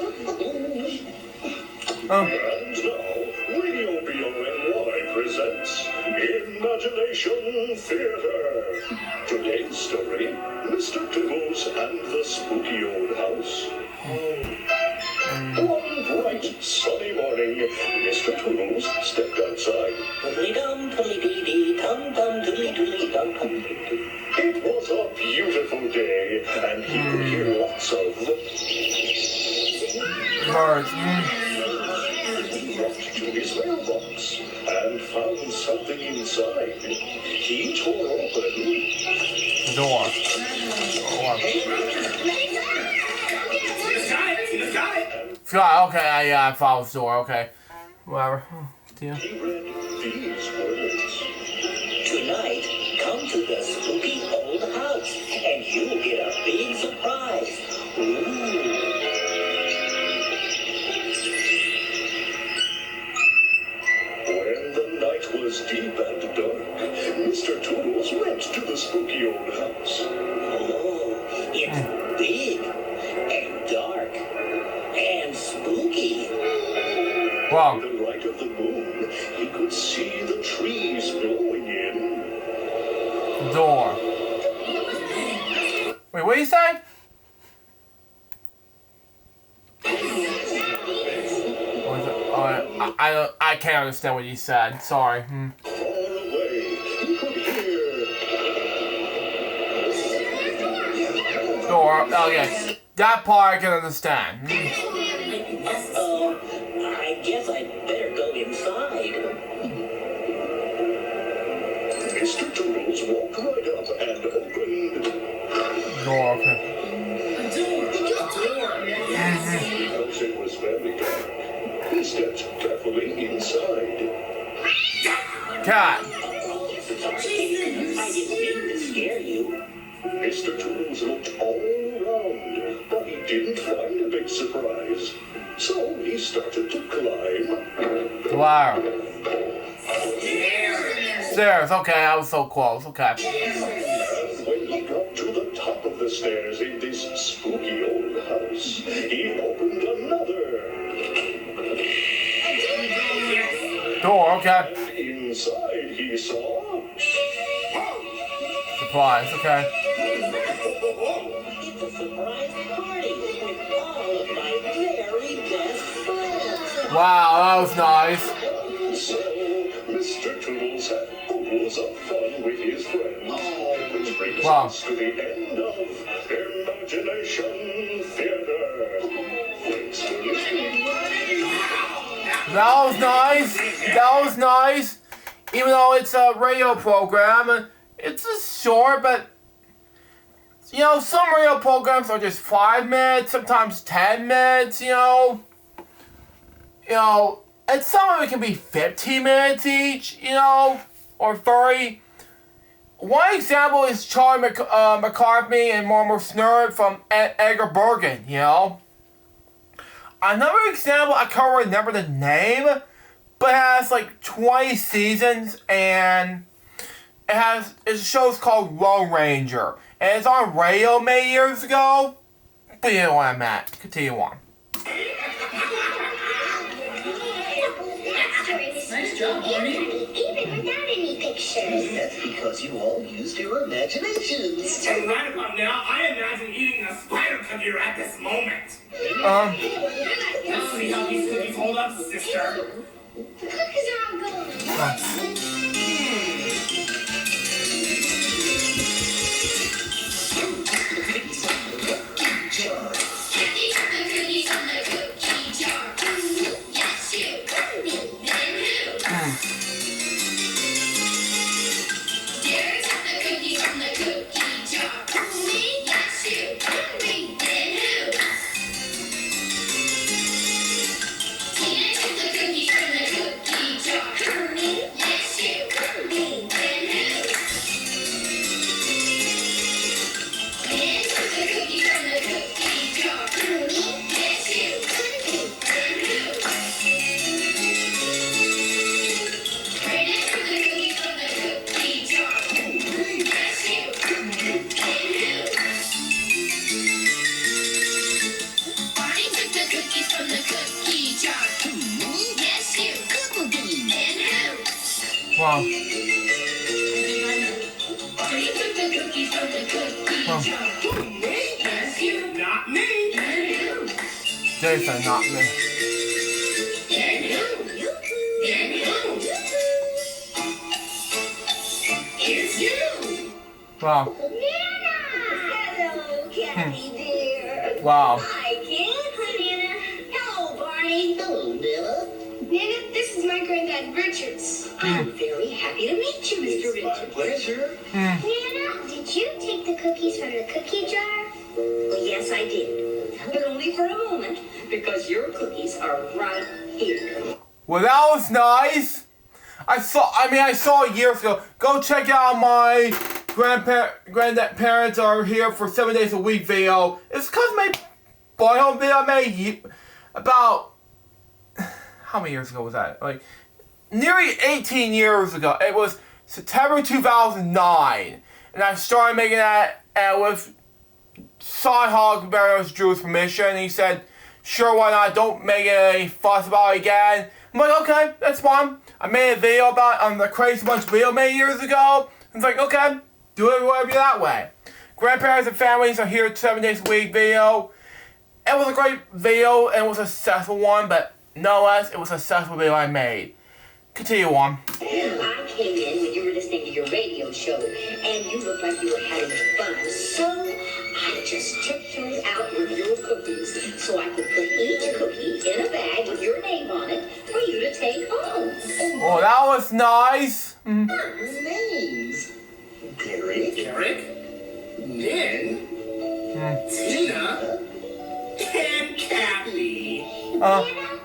And now, Radio BONY presents Imagination Theater. Today's story, Mr. Toodles and the Spooky Old House. One bright, sunny morning, Mr. Toodles stepped outside. It was a beautiful day, and he could hear lots of Birds. He walked to his mailbox and found something inside. He tore open Door. Scott, okay, I followed the door, okay. Whatever. Yeah. He read these words. Tonight, come to the spooky old house, and you'll get a big surprise. Ooh. When the night was deep and dark, Mr. Toodles went to the spooky old house. Oh, it's big and dark and spooky. Wow. By the light of the moon, he could see the trees growing in. Door. Wait, what did you say? What is it? I can't understand what you said. Sorry. Far away, he could hear. Door. Okay. That part I can understand. Uh-oh. I guess I'd better go inside. Mr. Toodles walked right up and opened. Door. Okay. Because it was very dark, he stepped carefully inside. Cat. I didn't mean to scare you. Mr. Toodles looked all around, but he didn't find a big surprise. So he started to climb. Wow. Stairs. Okay, I was so close. Okay. And when he got to the top of the stairs in this spooky old house, he opened another. Door. Okay. Inside he saw... Surprise. Okay. It's a surprise party with all of my very best friends. Wow, that was nice. So, Mr. Toodles had oodles of fun with his friends. Which brings Wow. us to the end of Imagination Theater. Thanks for listening. That was nice. That was nice. Even though it's a radio program, it's just short, but you know, some radio programs are just 5 minutes, sometimes 10 minutes, you know, and some of it can be 15 minutes each, you know, or 30. One example is Charlie McCarthy and Murmur Snurd from Edgar Bergen, you know. Another example, I can't remember the name, but it has like 20 seasons, and it's a show's called Lone Ranger, and it's on radio many years ago. But you know what I'm at. Continue on. Nice job, Barney. Even without any pictures. That's because you all used your imaginations. And right about now, I imagine eating a spider cookie right this moment. Let's see how these cookies hold up, sister. The cookies are all gone. Cookies on the cookie jar. Yes, you. Then who? There's the cookies on the cookie jar. Me? Yes, you. Me? Then who? Tina took the cookies from the cookie jar. Me? Yes, you. Me? Then who? Ben took the cookies from the cookie jar. Me? Yes, you. Me? Then who? Brandon took the cookies from the cookie jar. Yes, you. Then who? Barney took the cookies from the cookie jar. Yes, you. Then who? Wow. Barney took the cookies from the cookie jar. Yes, you. Not me. Then who? Jason, not me. Then who? Then who? It's you. Wow. Nana! Hello, Kathy dear. Wow. Hi, kid. Hi, Nana. Hello, Barney. Hello, Nana. Nana, this is my granddad, Richards. I'm very happy to meet you, Mr. It's my Richards. pleasure. Nana, did you take the cookies from the cookie jar? Well, yes, I did. But only for a moment, because your cookies are right here. Well, that was nice. I saw it years ago. Go check out my grandparents are here for 7 days a week video. It's because my boy home video I made about, how many years ago was that? Like, nearly 18 years ago. It was September 2009. And I started making that with Son Hogberry's Drew's permission. And he said, sure, why not? Don't make any fuss about it again. I'm like, okay, that's fine. I made a video about on the Crazy Bunch video made years ago. It's like, okay, do it whatever that way. Grandparents and families are here 7 days a week video. It was a great video and it was a successful one, but no less, it was a successful video I made. Continue on. I came in when you were listening to your radio show, and you looked like you were having fun. So I just tiptoed out with your cookies, so I could put each cookie in a bag with your name on it for you to take home. Oh, that was nice. Names. Eric, Lynn, Tina, and Kathy. Anna,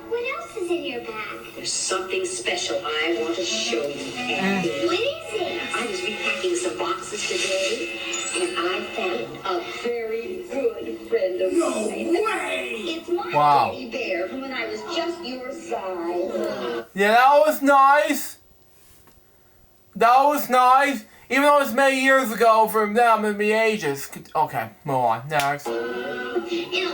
what else is in your bag? There's something special I want to show you, Kathy. What is it? I was repacking some boxes today, and I found a very good friend of No mine. way! It's my Wow. teddy bear from when I was just your size. Yeah, that was nice. That was nice. Even though it was many years ago from them and the ages. Okay, move on. Next. In a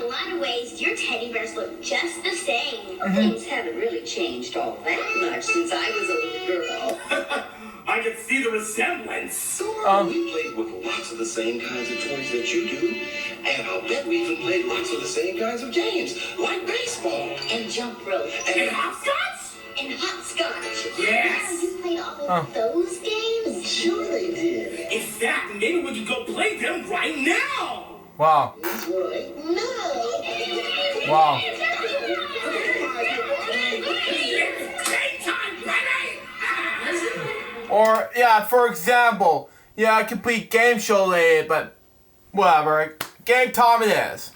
lot of ways, your teddy bears look just the same. Things haven't really changed all that much since I was a little girl. I can see the resemblance. We played with lots of the same kinds of toys that you do, and I'll bet we even played lots of the same kinds of games, like baseball. And jump rope. And hopscotch? And hopscotch. Yes! You played all of those games? Sure they did. In fact, maybe we could go play them right now! Wow. That's right. No. Wow. It's game time, baby! Or, yeah, for example, yeah, I complete game show later, but whatever. Game time it is.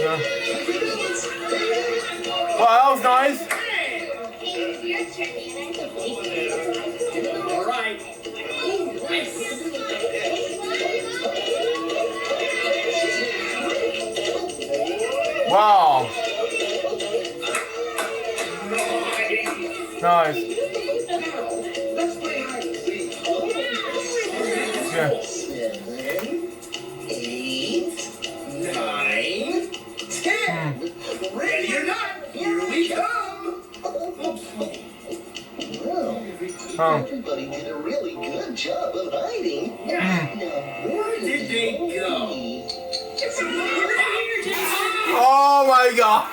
Yeah. Well, that was nice. It's your turn, Anna. All right. Wow. Nice. Yeah. 7, 8, 9, 10. Ready or not, here we come! Well, everybody did a really good job of hiding. Now, Where did they go? Oh my god.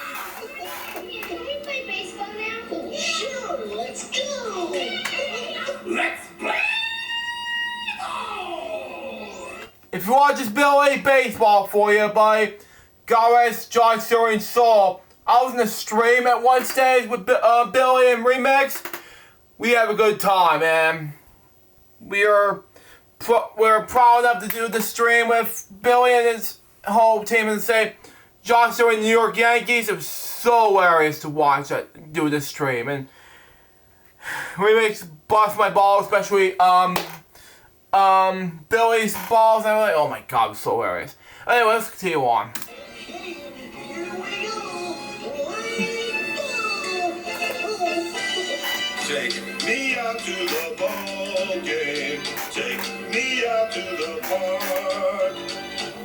Can we play baseball now? sure, let's go. Let's play! Oh! If you want just Billy Baseball for you by Gareth, John Stewart, and Soul, I was in a stream at one stage with Billy and Remix. We have a good time, man. We're proud enough to do the stream with Billy and his whole team and say John Stewart and New York Yankees. It was so hilarious to watch that do this stream, and Remix bust my balls, especially Billy's balls, and I'm like, oh my god, it was so hilarious. Anyway, let's continue on. Take me out to the ball game. Take me out to the park.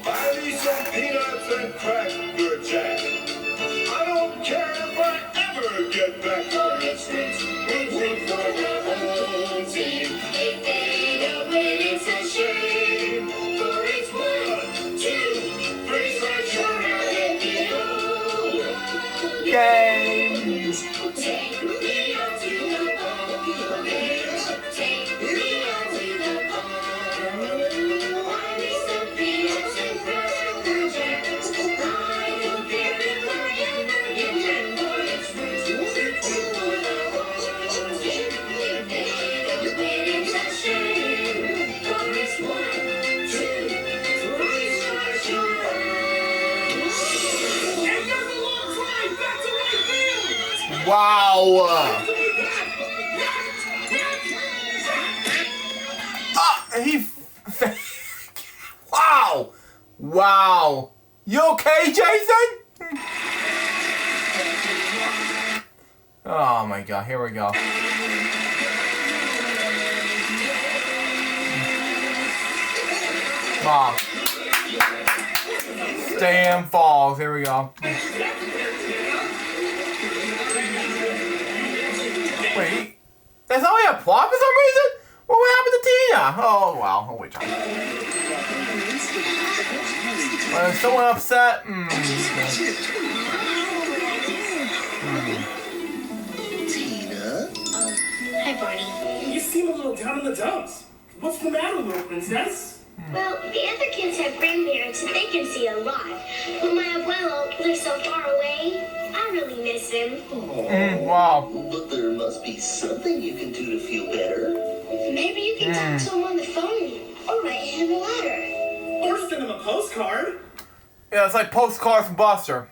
Buy me some peanuts and cracker jack. I don't care if I ever get back. For instance, rooting for the home team. If they don't win, it's a shame. For it's 1, 2, 3, such a happy home. Games. Take me out to the ball game. Take me out to the park. Buy me some peanuts and cracker jack. I don't care if I ever get back. For it's rooting for the home team. If they don't win, it's a shame. For it's 1, 2, 3, such a And there's a long drive back to right field! Wow. He. Wow. Wow. You okay, Jason? Oh my god, here we go. Wow. Stay Falls. Here we go. Wait, there's only a plot for some reason? What happened to Tina? Oh, well. Oh, wait. Is someone upset? Tina? Hi, Barney. You seem a little down in the dumps. What's the matter, little princess? Well, the other kids have grandparents and they can see a lot. But my abuelo lives so far away, I really miss him. Wow. But there must be something you can do to feel better. Maybe you can talk to him on the phone or write him a letter. Or send him a postcard. Yeah, it's like postcards from Buster.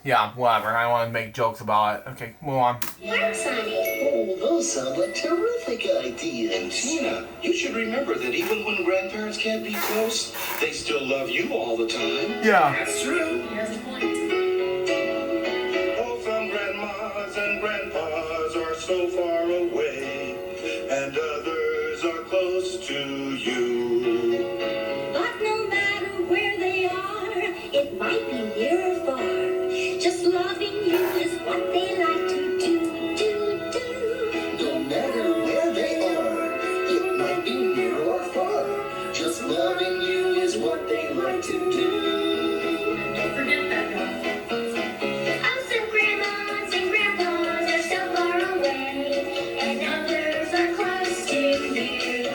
Yeah, whatever. I don't want to make jokes about it. Okay, move on. Works on it. Oh, those sound like terrific ideas. Tina, you should remember that even when grandparents can't be close, they still love you all the time. Yeah. That's true. He has a point. Oh, some grandmas and grandpas are so far away, and others are close to you. But no matter where they are, it might be near or far. Just loving you is what they like to do. No matter where they are, it might be near or far. Just loving you is what they like to do. Don't forget that, guy. Oh, some grandmas and grandpas are so far away, and others are close to you.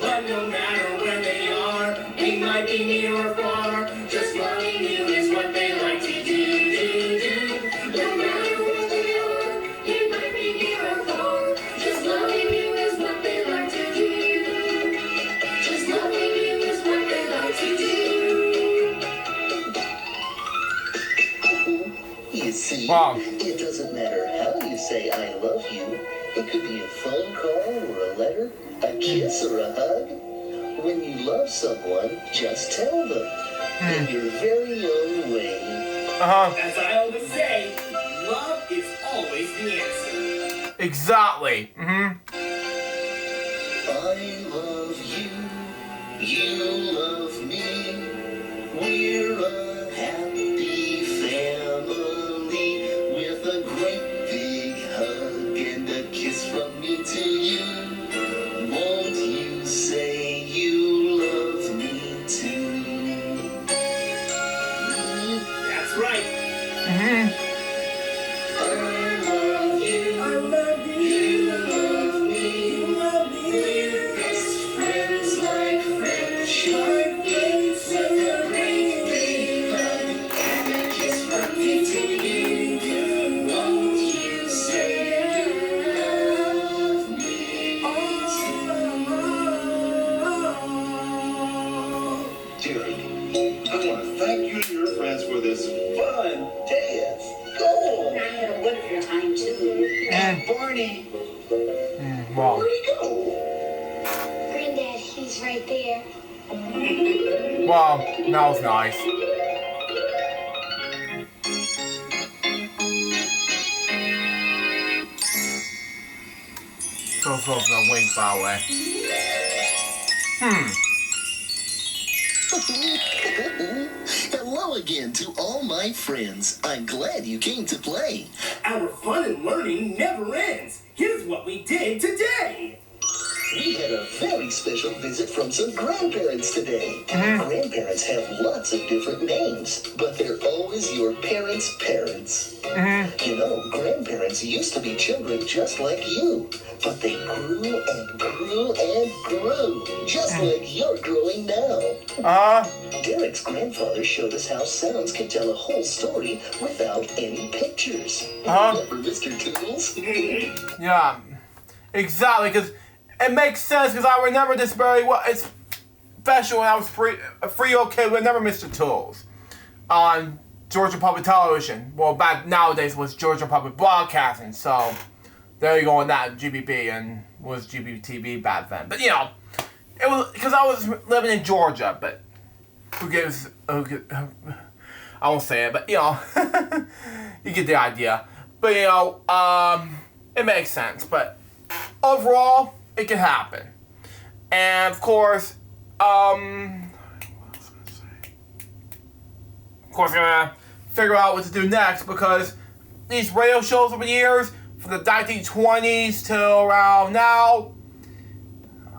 But no matter where they are, they might be near or far. Just loving you is what they like to do. No matter where they are, it might be near or far. Just loving you is what they like to do. Just loving you is what they like to do. You see, Wow. it doesn't matter how you say I love you. It could be a phone call or a letter, a kiss or a hug. When you love someone, just tell them in your very own way. As I always say, love is always the answer. Exactly. I love you, you love me. We're a happy family with a great big hug and a kiss from me to you. Won't you say you love me too? That's right. I love you, I love you. you love me. You love me. We're best friends like friendship. With a great big hug and a kiss from me to you. Won't you say you love me? Dear, I want to thank you and your friends for this fun dance. Go on. I had a wonderful time too. And Barney, Wow. where'd he go? Granddad, he's right there. Wow. That was nice. So close to the wink, by the way. Hello again to all my friends. I'm glad you came to play. Our fun and learning never ends. Here's what we did today. We had a very special visit from some grandparents today. Grandparents have lots of different names, but they're always your parents' parents. You know, grandparents used to be children just like you, but they grew and grew and grew, just like you're growing now. Derek's grandfather showed us how sounds can tell a whole story without any pictures. Remember Mr. Toodles? Yeah. Exactly, because it makes sense, because I remember this very well. It's special when I was a 3-year-old kid. We never Mr. Tools on Georgia Public Television. Well, back nowadays it was Georgia Public Broadcasting. So there you go on that, GBB, and was GBTV back then. But you know, it was because I was living in Georgia. But who gives? I won't say it, but you know, you get the idea. But you know, it makes sense. But overall, it can happen. And of course, what was I gonna say? course, I'm gonna figure out what to do next because these radio shows over the years, from the 1920s till around now,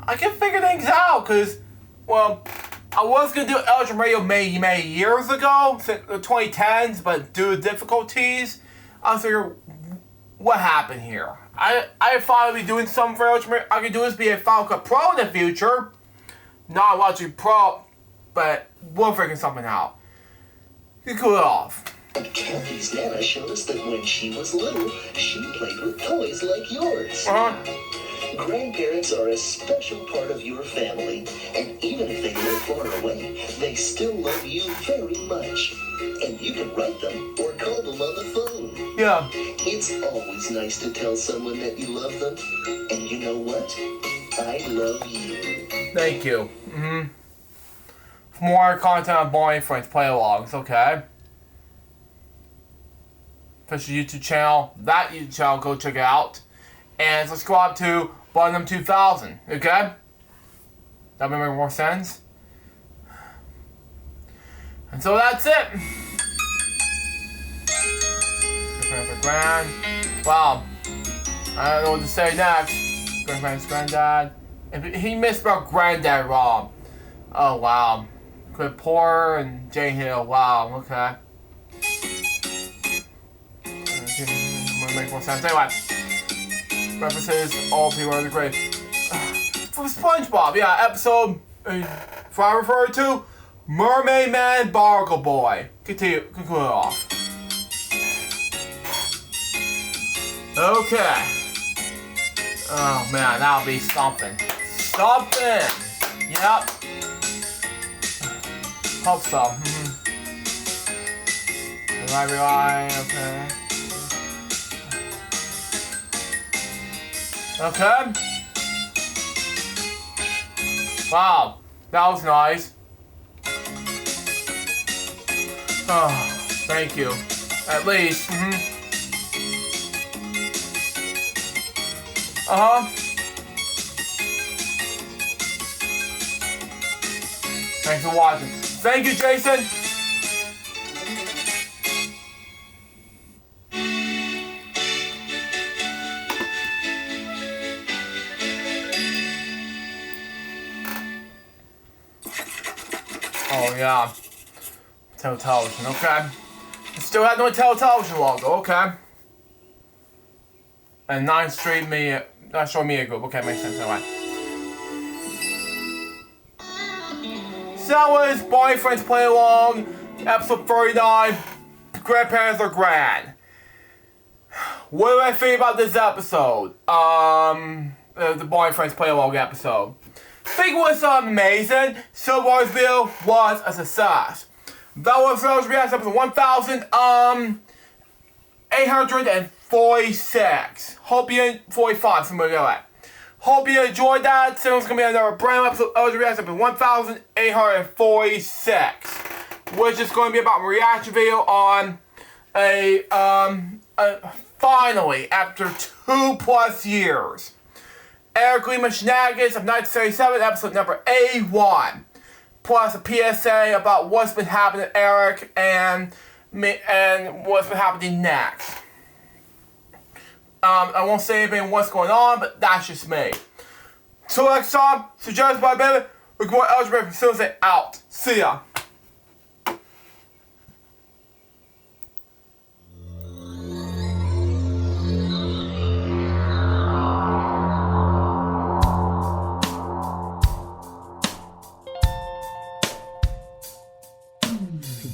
I can figure things out because, well, I was gonna do LJPCBM Radio many years ago, the 2010s, but due to difficulties, I was figuring, what happened here? I thought I'd be doing something for LJPCBM. I could do this be a Final Cut Pro in the future, not Logic Pro, but we'll figure something out. You cool it off. Kathy's Nana showed us that when she was little, she played with toys like yours. Grandparents are a special part of your family, and even if they live far away, they still love you very much. And you can write them or call them on the phone. Yeah. It's always nice to tell someone that you love them. And you know what? I love you. Thank you. For more content on Barney Friends play-alongs, okay? Official YouTube channel. That YouTube channel, go check it out. And subscribe to Barnum 2000, okay? That would make more sense. And so that's it. Grand. Wow. I don't know what to say next. Grandparents, granddad. He misspelled granddad wrong. Oh, wow. Quit Poor and Jane Hill. Wow, okay. Make more sense. Anyway. References, all people are the great. From SpongeBob, yeah, episode, if I refer to, Mermaid Man, Barnacle Boy. Conclude it off. Okay. Oh man, that'll be something. Something! Yep. Hope so. Rely, okay. Okay. Wow, that was nice. Oh, thank you. At least. Thanks for watching. Thank you, Jason. Oh yeah, television, okay. Still have no television logo, okay. And 9th Street Media, National Media Group, okay, makes sense, anyway. So that was Barney Friends Play Along, episode 39, Grandparents Are Grand. What do I think about this episode? The Barney Friends Play Along episode. I think it was amazing. So Barney's video was a success. That was LJPCBM episode 1846. Hope you 45. Somebody go that. Hope you enjoyed that. Soon it's gonna be another brand new episode of LJPCBM episode 1846, which is going to be about a reaction video on a finally after 2+ years. Eric Lehman Shenanigans of 1977, episode number 81. Plus a PSA about what's been happening to Eric and what's been happening next. I won't say anything what's going on, but that's just me. So next time, suggested by Baby, we're going to LJPCBM from Sunday out. See ya.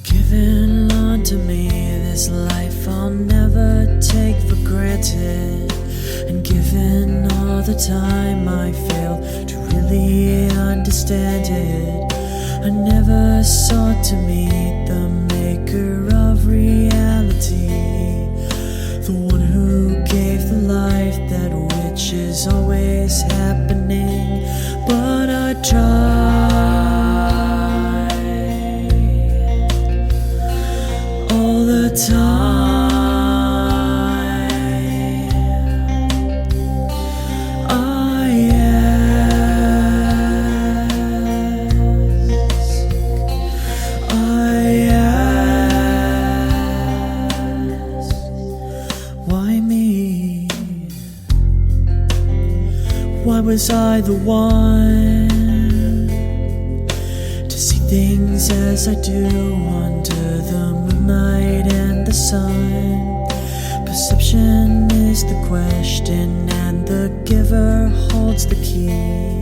Given unto me this life I'll never take for granted, and given all the time I failed to really understand it, I never sought to meet the maker of reality, the one who gave the life that which is always happening, but I tried all the time. I ask Why was I the one to see things as I do under the moonlight and the sun? Perception is the question, and the giver holds the key.